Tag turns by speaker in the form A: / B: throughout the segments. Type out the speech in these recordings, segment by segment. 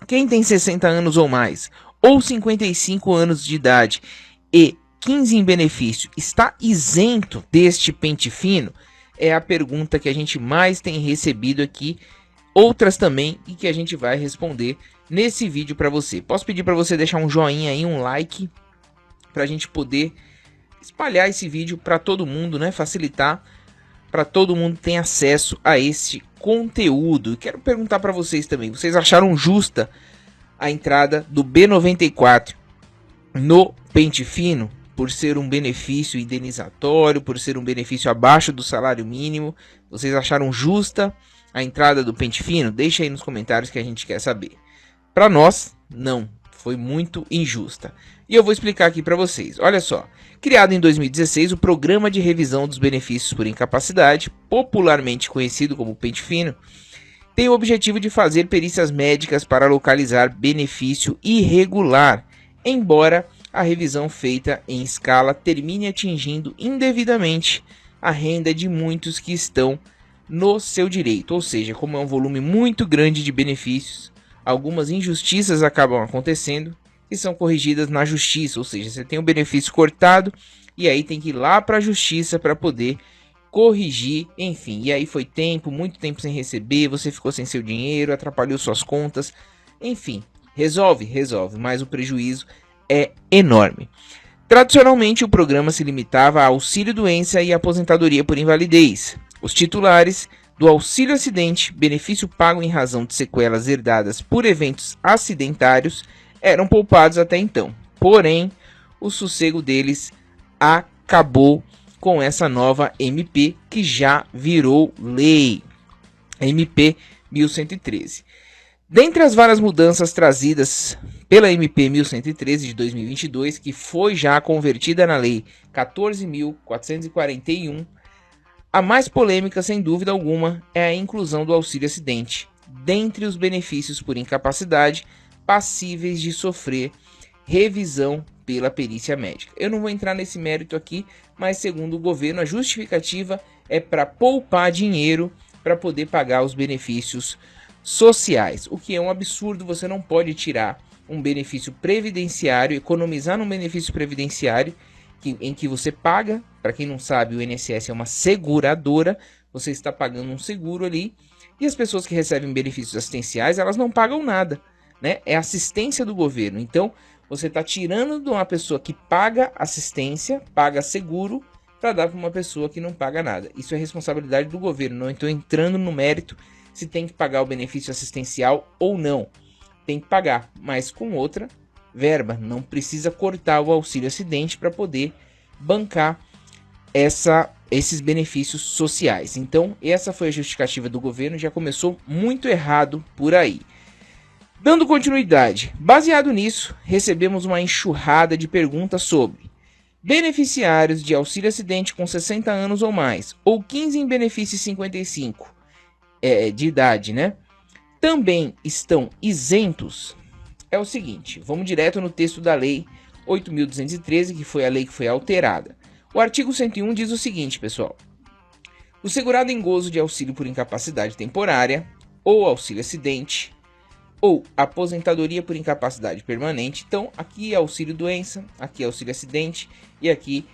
A: Quem tem 60 anos ou mais, ou 55 anos de idade e 15 em benefício, está isento deste pente fino? É a pergunta que a gente mais tem recebido aqui, outras também, e que a gente vai responder nesse vídeo para você. Posso pedir para você deixar um joinha aí, um like, para a gente poder espalhar esse vídeo para todo mundo, né? Facilitar para todo mundo ter acesso a este conteúdo. Quero perguntar para vocês também, vocês acharam justa a entrada do B94 no pente fino, por ser um benefício indenizatório, por ser um benefício abaixo do salário mínimo? Vocês acharam justa a entrada do pente fino? Deixa aí nos comentários que a gente quer saber. Para nós, não, foi muito injusta. E eu vou explicar aqui para vocês. Olha só, criado em 2016, o Programa de Revisão dos Benefícios por Incapacidade, popularmente conhecido como pente fino, tem o objetivo de fazer perícias médicas para localizar benefício irregular, embora a revisão feita em escala termine atingindo indevidamente a renda de muitos que estão no seu direito. Ou seja, como é um volume muito grande de benefícios, algumas injustiças acabam acontecendo e são corrigidas na justiça. Ou seja, você tem o benefício cortado e aí tem que ir lá para a justiça para poder corrigir, enfim. E aí foi muito tempo sem receber, você ficou sem seu dinheiro, atrapalhou suas contas, enfim. Resolve, mas o prejuízo é enorme. Tradicionalmente, o programa se limitava a auxílio-doença e aposentadoria por invalidez. Os titulares do auxílio-acidente, benefício pago em razão de sequelas herdadas por eventos acidentários, eram poupados até então. Porém, o sossego deles acabou com essa nova MP que já virou lei, MP 1113. Dentre as várias mudanças trazidas pela MP 1113 de 2022, que foi já convertida na Lei 14.441, a mais polêmica, sem dúvida alguma, é a inclusão do auxílio-acidente dentre os benefícios por incapacidade passíveis de sofrer revisão pela perícia médica. Eu não vou entrar nesse mérito aqui, mas segundo o governo, a justificativa é para poupar dinheiro para poder pagar os benefícios sociais, o que é um absurdo. Você não pode tirar um benefício previdenciário, economizar num benefício previdenciário em que você paga. Para quem não sabe, o INSS é uma seguradora, você está pagando um seguro ali, e as pessoas que recebem benefícios assistenciais, elas não pagam nada, né? É assistência do governo. Então, você está tirando de uma pessoa que paga assistência, paga seguro, para dar para uma pessoa que não paga nada. Isso é responsabilidade do governo. Não estou entrando no mérito se tem que pagar o benefício assistencial ou não. Tem que pagar, mas com outra verba. Não precisa cortar o auxílio-acidente para poder bancar esses benefícios sociais. Então, essa foi a justificativa do governo. Já começou muito errado por aí. Dando continuidade, baseado nisso, recebemos uma enxurrada de perguntas sobre beneficiários de auxílio-acidente com 60 anos ou mais, ou 15 em benefício e 55 de idade, né? Também estão isentos? É o seguinte, vamos direto no texto da Lei 8.213, que foi a lei que foi alterada. O artigo 101 diz o seguinte, pessoal: o segurado em gozo de auxílio por incapacidade temporária, ou auxílio-acidente, ou aposentadoria por incapacidade permanente. Então, aqui é auxílio-doença, aqui é auxílio-acidente e aqui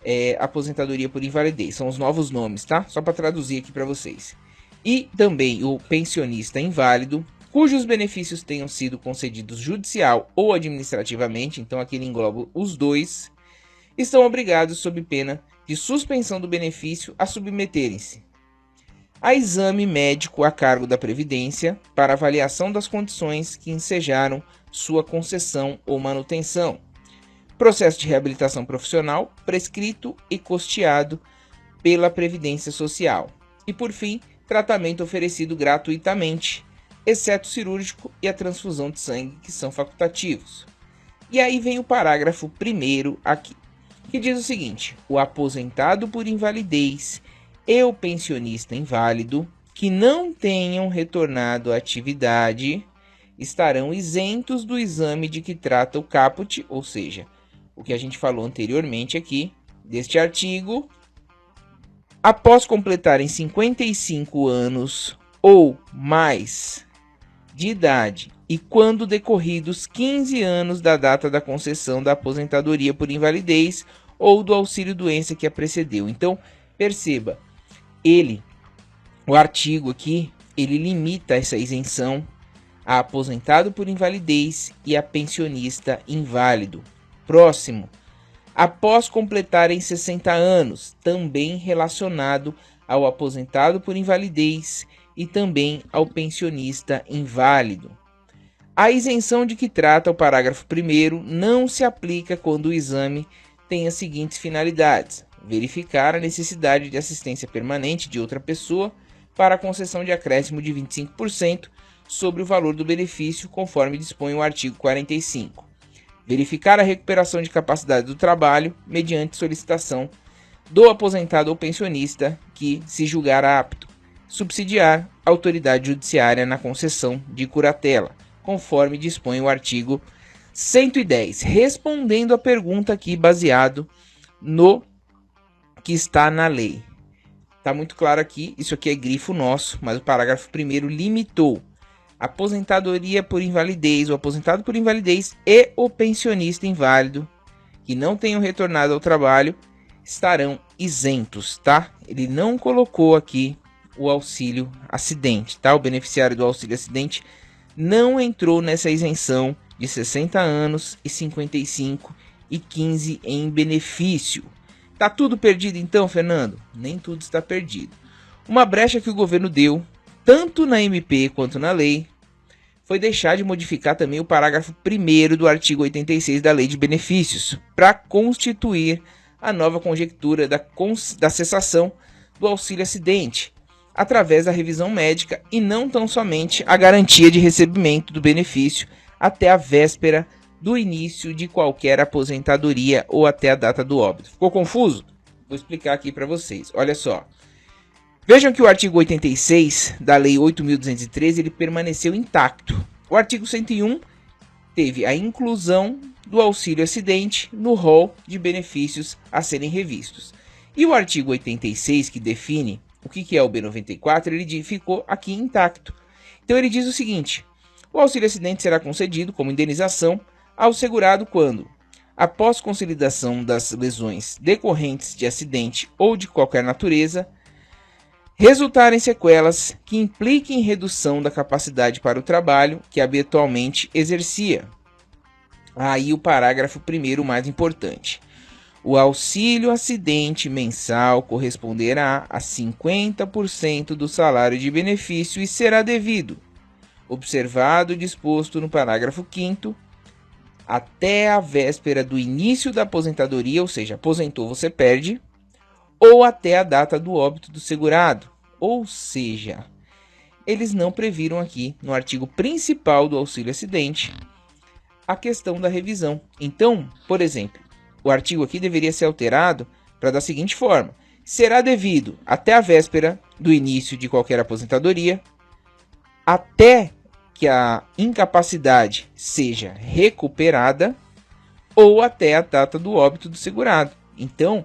A: é aposentadoria por invalidez. São os novos nomes, tá? Só para traduzir aqui para vocês. E também o pensionista inválido, cujos benefícios tenham sido concedidos judicial ou administrativamente, então aqui ele engloba os dois, estão obrigados, sob pena de suspensão do benefício, a submeterem-se a exame médico a cargo da Previdência para avaliação das condições que ensejaram sua concessão ou manutenção, processo de reabilitação profissional prescrito e custeado pela Previdência Social e, por fim, tratamento oferecido gratuitamente, exceto cirúrgico e a transfusão de sangue, que são facultativos. E aí vem o parágrafo 1º aqui, que diz o seguinte: o aposentado por invalidez e o pensionista inválido que não tenham retornado à atividade estarão isentos do exame de que trata o caput, ou seja, o que a gente falou anteriormente aqui, deste artigo, após completarem 55 anos ou mais de idade e quando decorridos 15 anos da data da concessão da aposentadoria por invalidez ou do auxílio-doença que a precedeu. Então, perceba, o artigo aqui, ele limita essa isenção a aposentado por invalidez e a pensionista inválido. Próximo, após completarem 60 anos, também relacionado ao aposentado por invalidez e também ao pensionista inválido. A isenção de que trata o parágrafo 1º não se aplica quando o exame tem as seguintes finalidades: verificar a necessidade de assistência permanente de outra pessoa para a concessão de acréscimo de 25% sobre o valor do benefício, conforme dispõe o artigo 45. Verificar a recuperação de capacidade do trabalho mediante solicitação do aposentado ou pensionista que se julgar apto. Subsidiar a autoridade judiciária na concessão de curatela, conforme dispõe o artigo 110. Respondendo a pergunta aqui baseado no que está na lei. Está muito claro aqui, isso aqui é grifo nosso, mas o parágrafo 1º limitou. Aposentadoria por invalidez, o aposentado por invalidez e o pensionista inválido que não tenham retornado ao trabalho estarão isentos, tá? Ele não colocou aqui o auxílio acidente, tá? O beneficiário do auxílio acidente não entrou nessa isenção de 60 anos e 55 e 15 em benefício. Tá tudo perdido então, Fernando? Nem tudo está perdido. Uma brecha que o governo deu, tanto na MP quanto na lei, foi deixar de modificar também o parágrafo 1º do artigo 86 da Lei de Benefícios, para constituir a nova conjectura da cessação do auxílio acidente, através da revisão médica e não tão somente a garantia de recebimento do benefício até a véspera do início de qualquer aposentadoria ou até a data do óbito. Ficou confuso? Vou explicar aqui para vocês. Olha só. Vejam que o artigo 86 da Lei 8.213 ele permaneceu intacto. O artigo 101 teve a inclusão do auxílio acidente no rol de benefícios a serem revistos. E o artigo 86, que define o que é o B94, ele ficou aqui intacto. Então ele diz o seguinte: o auxílio acidente será concedido como indenização ao segurado quando, após consolidação das lesões decorrentes de acidente ou de qualquer natureza, resultarem sequelas que impliquem redução da capacidade para o trabalho que habitualmente exercia. Aí o parágrafo 1º mais importante. O auxílio acidente mensal corresponderá a 50% do salário de benefício e será devido, observado o disposto no parágrafo 5º, até a véspera do início da aposentadoria, ou seja, aposentou você perde, ou até a data do óbito do segurado. Ou seja, eles não previram aqui no artigo principal do auxílio acidente a questão da revisão. Então, por exemplo, o artigo aqui deveria ser alterado para da seguinte forma: será devido até a véspera do início de qualquer aposentadoria, até que a incapacidade seja recuperada ou até a data do óbito do segurado. Então,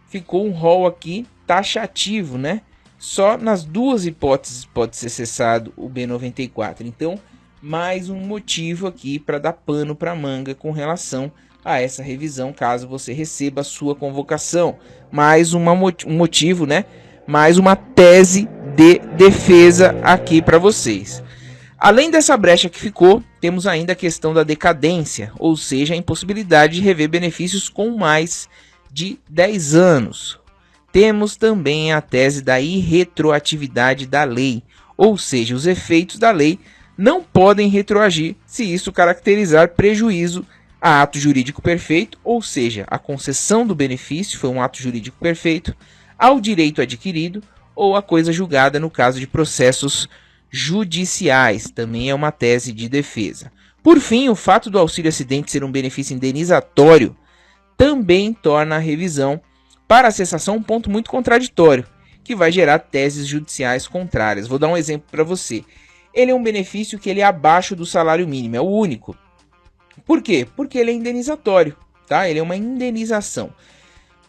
A: ficou um rol aqui taxativo, né? Só nas duas hipóteses pode ser cessado o B94. Então, mais um motivo aqui para dar pano para manga com relação a essa revisão, caso você receba a sua convocação. Mais um motivo, né? Mais uma tese de defesa aqui para vocês. Além dessa brecha que ficou, temos ainda a questão da decadência, ou seja, a impossibilidade de rever benefícios com mais de 10 anos. Temos também a tese da irretroatividade da lei, ou seja, os efeitos da lei não podem retroagir se isso caracterizar prejuízo a ato jurídico perfeito, ou seja, a concessão do benefício foi um ato jurídico perfeito, ao direito adquirido ou a coisa julgada no caso de processos judiciais, também é uma tese de defesa. Por fim, o fato do auxílio acidente ser um benefício indenizatório também torna a revisão para a cessação um ponto muito contraditório, que vai gerar teses judiciais contrárias. Vou dar um exemplo para você. Ele é um benefício que ele é abaixo do salário mínimo, é o único. Por quê? Porque ele é indenizatório, tá? Ele é uma indenização.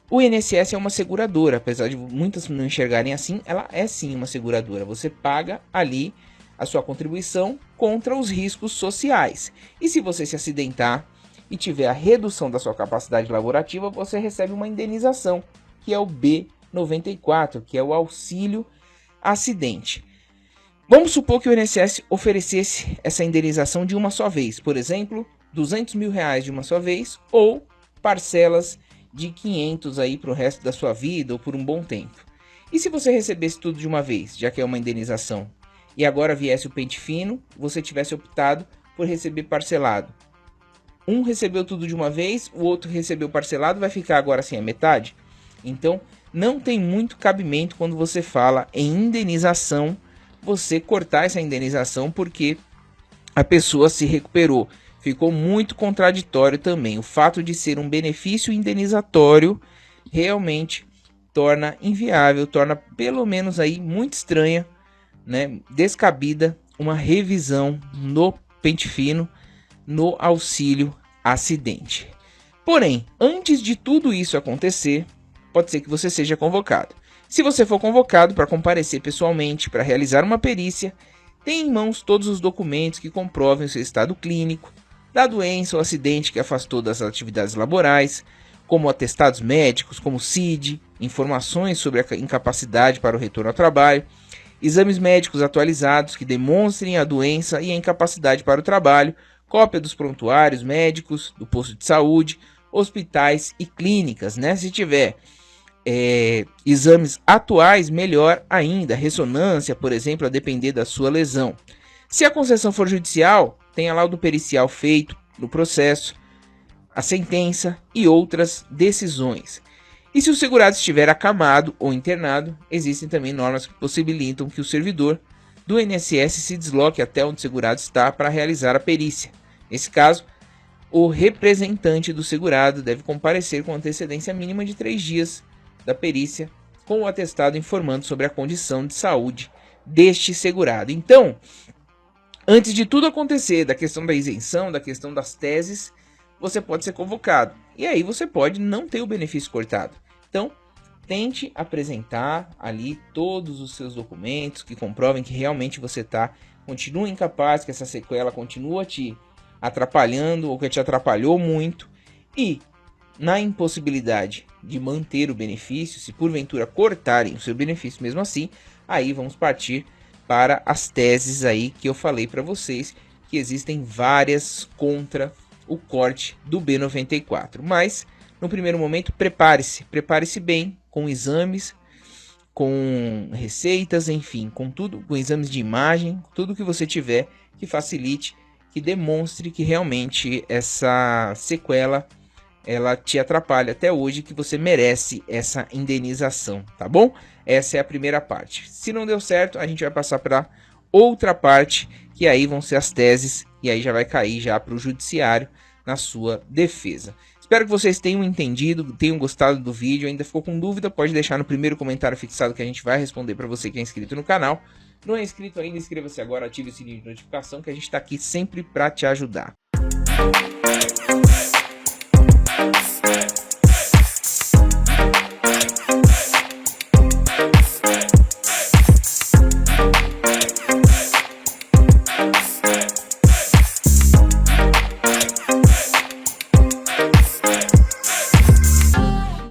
A: O INSS é uma seguradora, apesar de muitas não enxergarem assim, ela é sim uma seguradora. Você paga ali a sua contribuição contra os riscos sociais. E se você se acidentar e tiver a redução da sua capacidade laborativa, você recebe uma indenização, que é o B94, que é o auxílio acidente. Vamos supor que o INSS oferecesse essa indenização de uma só vez, por exemplo, R$200 mil de uma só vez, ou parcelas de 500 aí para o resto da sua vida ou por um bom tempo. E se você recebesse tudo de uma vez, já que é uma indenização, e agora viesse o pente fino, você tivesse optado por receber parcelado? Um recebeu tudo de uma vez, o outro recebeu parcelado, vai ficar agora assim a metade? Então, não tem muito cabimento quando você fala em indenização, você cortar essa indenização porque a pessoa se recuperou. Ficou muito contraditório também. O fato de ser um benefício indenizatório realmente torna inviável, torna pelo menos aí muito estranha, né, descabida uma revisão no pente fino, no auxílio acidente. Porém, antes de tudo isso acontecer, pode ser que você seja convocado. Se você for convocado para comparecer pessoalmente para realizar uma perícia, tenha em mãos todos os documentos que comprovem o seu estado clínico, da doença ou acidente que afastou das atividades laborais, como atestados médicos, como CID, informações sobre a incapacidade para o retorno ao trabalho, exames médicos atualizados que demonstrem a doença e a incapacidade para o trabalho, cópia dos prontuários médicos, do posto de saúde, hospitais e clínicas, né? Se tiver exames atuais, melhor ainda, ressonância, por exemplo, a depender da sua lesão. Se a concessão for judicial, tenha laudo pericial feito no processo, a sentença e outras decisões. E se o segurado estiver acamado ou internado, existem também normas que possibilitam que o servidor do INSS se desloque até onde o segurado está para realizar a perícia. Nesse caso, o representante do segurado deve comparecer com antecedência mínima de 3 dias da perícia, com o atestado informando sobre a condição de saúde deste segurado. Então, antes de tudo acontecer, da questão da isenção, da questão das teses, você pode ser convocado. E aí você pode não ter o benefício cortado. Então, tente apresentar ali todos os seus documentos que comprovem que realmente você continua incapaz, que essa sequela continua te atrapalhando ou que te atrapalhou muito. E, na impossibilidade de manter o benefício, se porventura cortarem o seu benefício mesmo assim, aí vamos partir para as teses aí que eu falei para vocês, que existem várias contra o corte do B94. Mas, no primeiro momento, prepare-se bem com exames, com receitas, enfim, com tudo, com exames de imagem, tudo que você tiver que facilite, que demonstre que realmente essa sequela ela te atrapalha até hoje, que você merece essa indenização, tá bom? Essa é a primeira parte. Se não deu certo, a gente vai passar para outra parte, que aí vão ser as teses, e aí já vai cair já para o judiciário na sua defesa. Espero que vocês tenham entendido, tenham gostado do vídeo. Ainda ficou com dúvida? Pode deixar no primeiro comentário fixado que a gente vai responder para você que é inscrito no canal. Não é inscrito ainda? Inscreva-se agora, ative o sininho de notificação que a gente está aqui sempre para te ajudar.